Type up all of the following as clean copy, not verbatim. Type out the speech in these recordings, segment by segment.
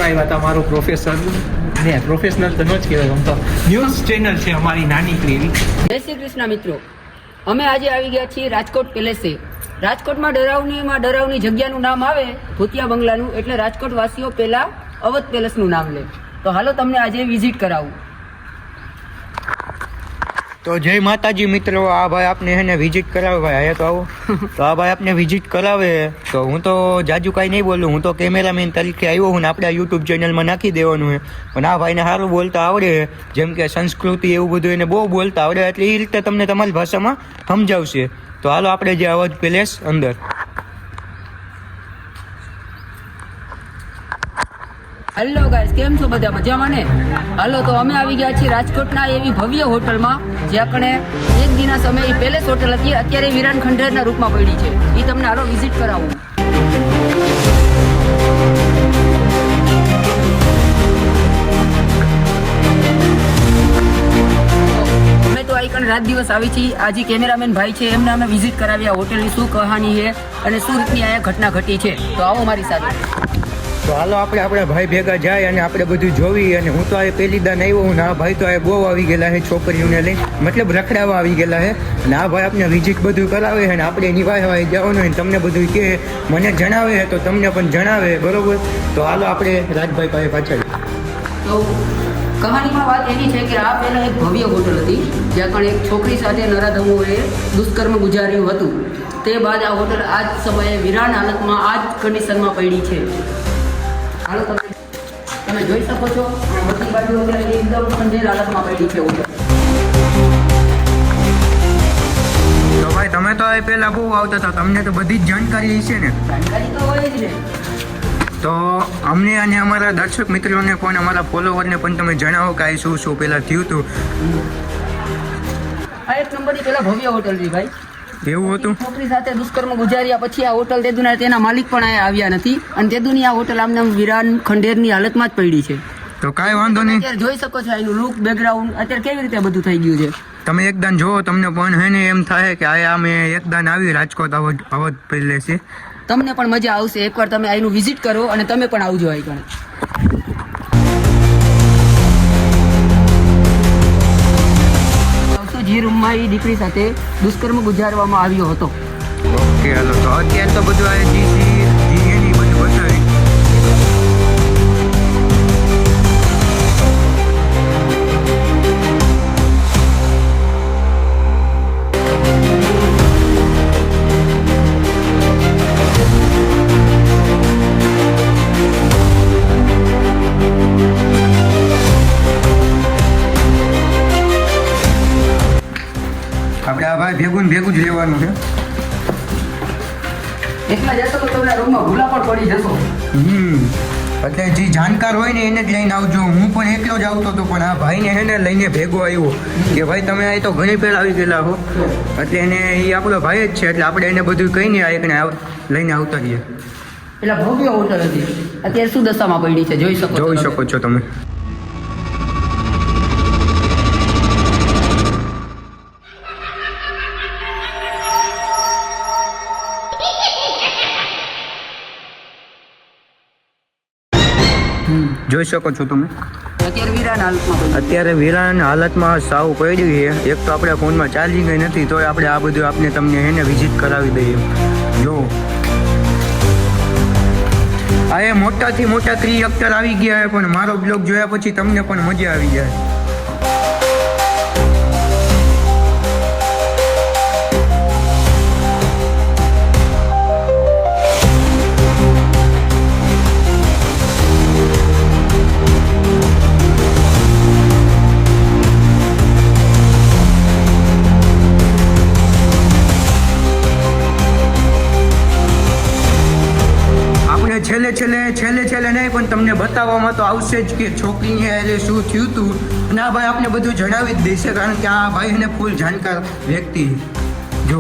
આવ્યા હતા મારું પ્રોફેશનલ તો ન જ કહેવાય, આમ તો ન્યૂઝ ચેનલ છે અમારી નાનીકડી એવી. જય શ્રી કૃષ્ણ મિત્રો, અમે આજે આવી ગયા છીએ રાજકોટ પેલેસે. રાજકોટમાં ડરાવની જગ્યાનું નામ આવે ભૂતિયા બંગલાનું, એટલે રાજકોટ વાસીઓ પહેલા અવધ પેલેસનું નામ લે. તો હાલો તમને આજે વિઝિટ કરાવું. તો જય માતાજી મિત્રો, આ ભાઈ આપને હે ને વિઝિટ કરાવે. ભાઈ આયા તો આવો. તો આ ભાઈ આપને વિઝિટ કરાવે તો હું તો જાજુ કાંઈ નહીં બોલું, હું તો કેમેરામેન તરીકે આવ્યો હું ને આપણે યુટ્યુબ ચેનલમાં નાખી દેવાનું છે. પણ આ ભાઈને સારું બોલતા આવડે, જેમ કે સંસ્કૃતિ એવું બધું એને બહુ બોલતા આવડે, એટલે એ રીતે તમને તમારી ભાષામાં સમજાવશે. તો હાલો આપણે જે અવધ પેલેસ અંદર. હેલો ગાઈસ, કેમ છો બધા? મજામાં ને? હાલો, તો અમે આવી ગયા છીએ રાજકોટના એવી ભવ્ય હોટલમાં, જ્યાં કણે એક દિના સમયે પેલેસ હોટલ હતી, અત્યારે વિરાન ખંડેરના રૂપમાં પડી છે. એ તમને હાલો વિઝિટ કરાવું. અમે તો આ કણ રાત દિવસ આવી છીએ. આજે કેમેરામેન ભાઈ છે, એમને અમે વિઝિટ કરાવી આ હોટલની શું કહાની છે અને શું રીતની અહીંયા ઘટના ઘટી છે. તો આવો મારી સાથે. તો હાલો આપણે આપણા ભાઈ ભેગા જાય અને આપણે બધું જોવી. અને હું તો આ પહેલી દાન આવ્યો હું ને આ ભાઈ તો આ બહુ આવી ગયેલા છે છોકરીઓને લઈ, મતલબ રખડાવા આવી ગયેલા છે. અને આ ભાઈ આપણે વિઝિટ બધું કરાવે છે અને આપણે એની વાય જવાનું હોય તમને બધું કહે, મને જણાવે તો તમને પણ જણાવે, બરોબર? તો હાલો આપણે રાજભાઈ પાસે પાછળ. તો કહાનીમાં વાત એની છે કે આ પહેલાં એક ભવ્ય હોટલ હતી, જ્યાં પણ એક છોકરી સાથે નરાધમોએ દુષ્કર્મ ગુજાર્યું હતું. તે બાદ આ હોટલ આ જ સમયે વિરાન હાલતમાં આ જ કન્ડિશનમાં પડી છે. હાલો, તમે જોઈ શકો છો બધી બાજુ એકદમ ખંડેર હાલતમાં પડી છે હોટલ. તો ભાઈ તમે તો આ પહેલા બહુ આવતા હતા, તમને તો બધી જ જાણકારી છે ને? જાણકારી તો હોય જ ને. તો અમને અને અમારા દર્શક મિત્રોને પણ, અમારા ફોલોવરને પણ તમે જણાવો કે આ શું શું પહેલાં થયું હતું. આ એક નંબરની પહેલાં ભવ્ય હોટલ હતી ભાઈ. એવું હતું? છોકરી સાથે દુષ્કર્મ ગુજાર્યા પછી આ હોટલ તેદુના તેના માલિક પણ અહીંયા આવ્યા નથી, અને તેદુની આ હોટલ આમને વિરાન ખંડેરની હાલતમાં જ પડી છે. તો કાંઈ વાંધો નહીં. અત્યારે જોઈ શકો છો એનું લુક, બેકગ્રાઉન્ડ અત્યારે કેવી રીતે બધું થઈ ગયું છે. તમે એકદાન જોવો, તમને પણ હે ને એમ થાય કે આ અમે એકદાન આવી રાજકોટ અવધ પેલેસ છે. તમને પણ મજા આવશે. એકવાર તમે અહીંનું વિઝિટ કરો અને તમે પણ આવજો અહીં કણે. જે રૂમમાં એ દીકરી સાથે દુષ્કર્મ ગુજારવામાં આવ્યો હતો. ઓકે હાલો, તો અત્યારે તો બધું આ એની બધું બતાવી. આપણે આ ભાઈ ભેગું જ રહેવાનું છે. એકલા જશો તો તમે રૂમમાં ભૂલા પણ પડી જશો. એટલે જે જાણકાર હોય ને એને જ લઈને આવજો. હું પણ એકલો જ આવતો હતો, પણ આ ભાઈને હે ને લઈને ભેગો આવ્યો કે ભાઈ તમે અહીં તો ઘણી પહેલાં આવી ગયેલા હો, એટલે એને એ આપણો ભાઈ જ છે, એટલે આપણે એને બધું કહીને આ એકને લઈને આવતા રહીએ. પેલા ભવ્ય હોટલ હતી, અત્યારે શું દશામાં પડી છે જોઈ શકો છો તમે. જોઈ શકો છો તમે. અત્યારે વિરાન હાલતમાં સાવ પડી છે. એક તો આપણે ફોનમાં ચાર્જિંગ નથી, તોય આપણે આ બધું આપણે તમને એને વિઝિટ કરાવી દઈએ. જો આ એ મોટાથી મોટા ક્રિએટર આવી ગયા છે, પણ મારો બ્લોગ જોયા પછી તમને પણ મજા આવી જાય. છેલ્લે નહીં, પણ તમને બતાવવામાં તો આવશે જ કે છોકરીને એટલે શું થયું હતું. અને આ ભાઈ આપણે બધું જણાવી જ દેશે, કારણ કે આ ભાઈ એને ફૂલ જાણકાર વ્યક્તિ. જો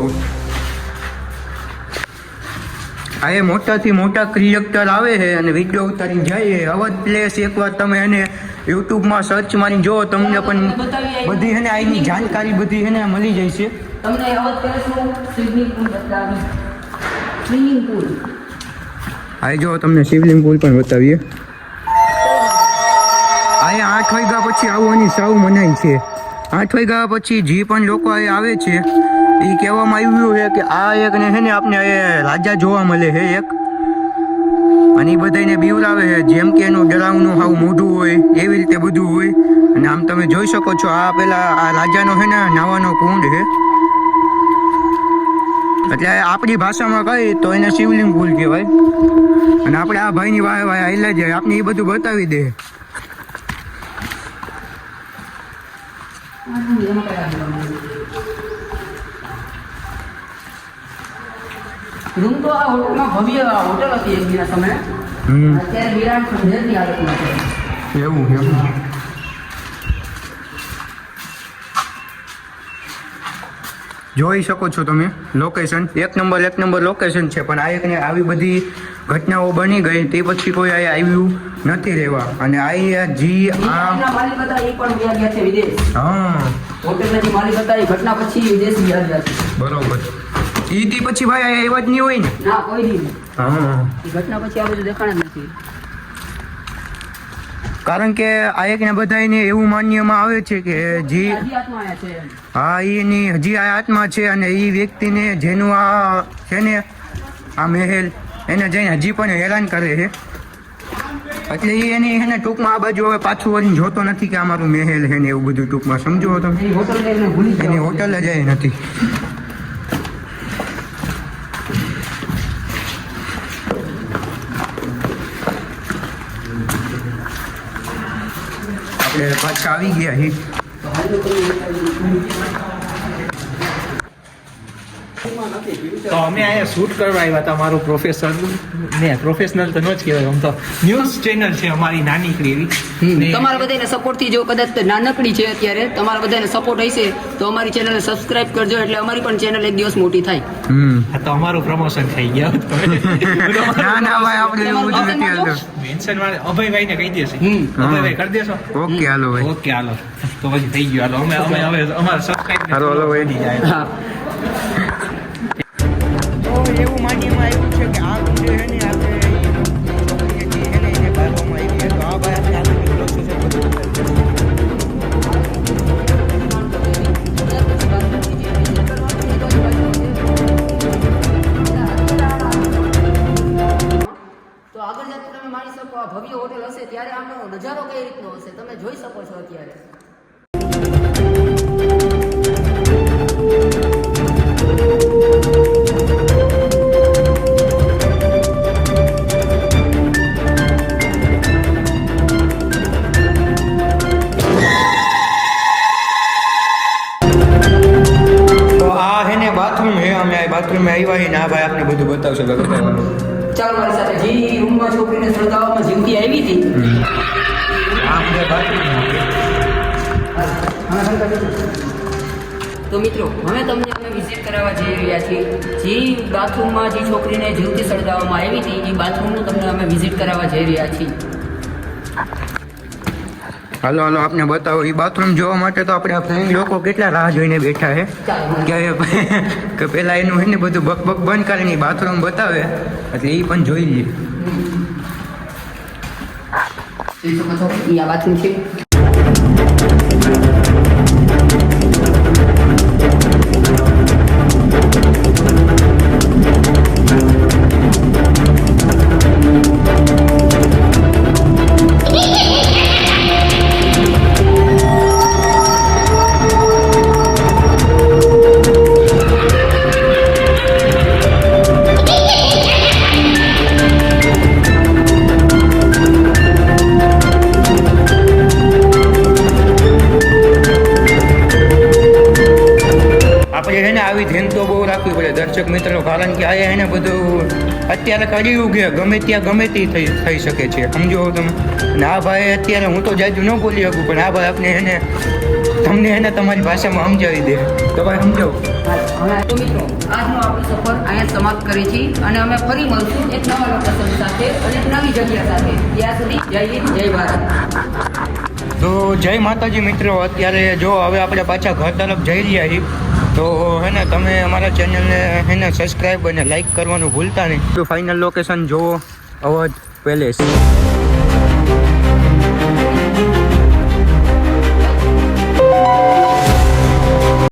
આ એ મોટાથી મોટા ક્રિએટર આવે છે અને વિડીયો ઉતારીને જાય. અવધ પ્લેસ એકવાર તમે એને યુટ્યુબમાં સર્ચ મારી જો, તમને પણ બધી એને આની જાણકારી બધી એને મળી જાય છે. તમને અવધ પ્લેસનું સ્વિમિંગ પૂલ બતાવી. સ્વિમિંગ પૂલ આ જો તમને શિવલિંગ પુલ પણ બતાવીએ. પછી આવવાની સાવ મનાઈ છે. 8 વાગ્યા પછી જે પણ લોકો અહીં આવે છે એ કહેવામાં આવ્યું છે કે આ એક ને છે ને આપણે રાજા જોવા મળે છે એક, અને એ બધાને બીવરાવે છે જેમ કે એનું ડરાવનું હાવ મોઢું હોય એવી રીતે બધું હોય. અને આમ તમે જોઈ શકો છો આ પેલા આ રાજાનો છે ને નાવાનો કુંડ છે, એટલે આપણી ભાષામાં કહીએ તો એને શિવલિંગ પુલ કહેવાય. અને આપણે આ ભાઈની વાહે વાહે હાલ્યા જાય, આપણે એ બધું બતાવી દે. રૂમ તો આ હોટલમાં ભવ્ય હોટલ હતી એક બીના સમયે. અત્યારે વિરાટ ખંડેરની હાલતમાં છે. એવું જોઈ શકો છો તમે લોકેશન, એક નંબર લોકેશન છે. પણ આ એકને આવી બધી ઘટનાઓ બની ગઈ તે પછી કોઈ અહીંયા આવ્યું નથી રહેવા. અને આ જી હોટલના માલિક હતા એ પણ ગયા છે વિદેશ. હા હોટલના જે માલિક હતા એ ઘટના પછી વિદેશ ગયા છે. બરોબર. ઈથી પછી ભાઈ અહીંયા એવા જ નહીં હોય ને? ના કોઈ નહીં. હા એ ઘટના પછી આ બધું દેખાણ જ નથી. કારણ કે આ એકને બધાને એવું માનવામાં આવે છે કે જી હજી આત્મા આયા છે. હા એની હજી આ આત્મા છે, અને એ વ્યક્તિને જેનું આ છે ને આ મહેલ એને જઈને હજી પણ હેરાન કરે છે. એટલે એ એની એને ટૂંકમાં આ બાજુ હવે પાછું વળીને જોતો નથી કે આ મારું મહેલ છે ને એવું બધું ટૂંકમાં સમજો તમે. એની હોટલ લઈને ભૂલી એની ગયા. હોટલ જ એ નથી. આપણે પાછા આવી ગયા છીએ. તો અમે અહીંયા શૂટ કરવા આવ્યા હતા. મારું પ્રોફેશનલ તો ન જ કહેવાય, આમ તો ન્યૂઝ ચેનલ છે અમારી નાનીકડી એવી. ને તમારા બધાને સપોર્ટથી જો કદાચ નાનકડી છે અત્યારે, તમારા બધાને સપોર્ટ હશે તો અમારી ચેનલને સબસ્ક્રાઇબ કરજો, એટલે અમારી પણ ચેનલ એક દિવસ મોટી થાય. આ તો અમારું પ્રમોશન થઈ ગયા. ના ના ભાઈ આપણે એવું બધું નથી હાલતું. મેન્શન વાળે અભયભાઈ ને કહી દેશે. અભયભાઈ કરી દેશો. ઓકે હાલો ભાઈ. ઓકે હાલો તો પછી થઈ ગયું. હાલો અમે હવે અમારા સબસ્ક્રાઇબ હાલો ભાઈ. હા. તો એવું માનવામાં આવ્યું છે કે આ કુંડે છે ને આપણે છોકરીએ છે ને એને બાળવામાં આવી છે. તો આ ભાઈ આપણે આગળ પ્રોસેસ બધું તો આગળ જતા તમે માણી શકો આ ભવ્ય હોટેલ હશે ત્યારે આનો નજારો કઈ રીતનો હશે તમે જોઈ શકો છો અત્યારે. બાથરૂમ હે, અમે આ બાથરૂમમાં આવ્યા છીએ ને આ ભાઈ આપણે બધું બતાવશે. બતાવવાનું ચાલો મારી સાથે જે રૂમમાં છોકરીને સળગાવવામાં જીવતી આવી હતી. આપણે બાથરૂમ તો મિત્રો હવે તમને અમે વિઝિટ કરાવવા જઈ રહ્યા છીએ. જે બાથરૂમમાં જે છોકરીને જીવતી સળગાવવામાં આવી હતી એ બાથરૂમનું તમને અમે વિઝિટ કરાવવા જઈ રહ્યા છીએ. હાલો હાલો આપને બતાવો. એ બાથરૂમ જોવા માટે તો આપણે ફ્રેન્ડ લોકો કેટલા રાહ જોઈને બેઠા છે કે પેલા એનું છે ને બધું બક બંધ કરીને બાથરૂમ બતાવે એટલે એ પણ જોઈ લઈએ. જોઈ શકો છો એ આ બાથરૂમ છે. આવી ધ્યાન તો બહુ રાખવી પડે દર્શક મિત્રો, કારણ કે આ એને બધું અત્યારે કર્યું કે ગમે ત્યાં ગમે તે થઈ શકે છે, સમજો તમે. અને આ ભાઈ અત્યારે હું તો જાજુ ન બોલી શકું, પણ આ ભાઈ આપણે એને તમને એને તમારી ભાષામાં સમજાવી દે. તો ભાઈ સમજાવો. તો મિત્રો આજનો આપણો સફર અહીંયા સમાપ્ત કરીએ છીએ અને અમે ફરી મળશું એક નવા લોકેશન સાથે અને એક નવી જગ્યા સાથે. ત્યાં સુધી જય હિન્દ, જય ભારત. તો જય માતાજી મિત્રો. અત્યારે જો હવે આપણે પાછા ઘર તરફ જઈ રહ્યા છીએ, તો હે ને તમે અમારા ચેનલને હે ને સબસ્ક્રાઈબ અને લાઈક કરવાનું ભૂલતા નહીં. તો ફાઇનલ લોકેશન જુઓ, અવધ પેલેસ.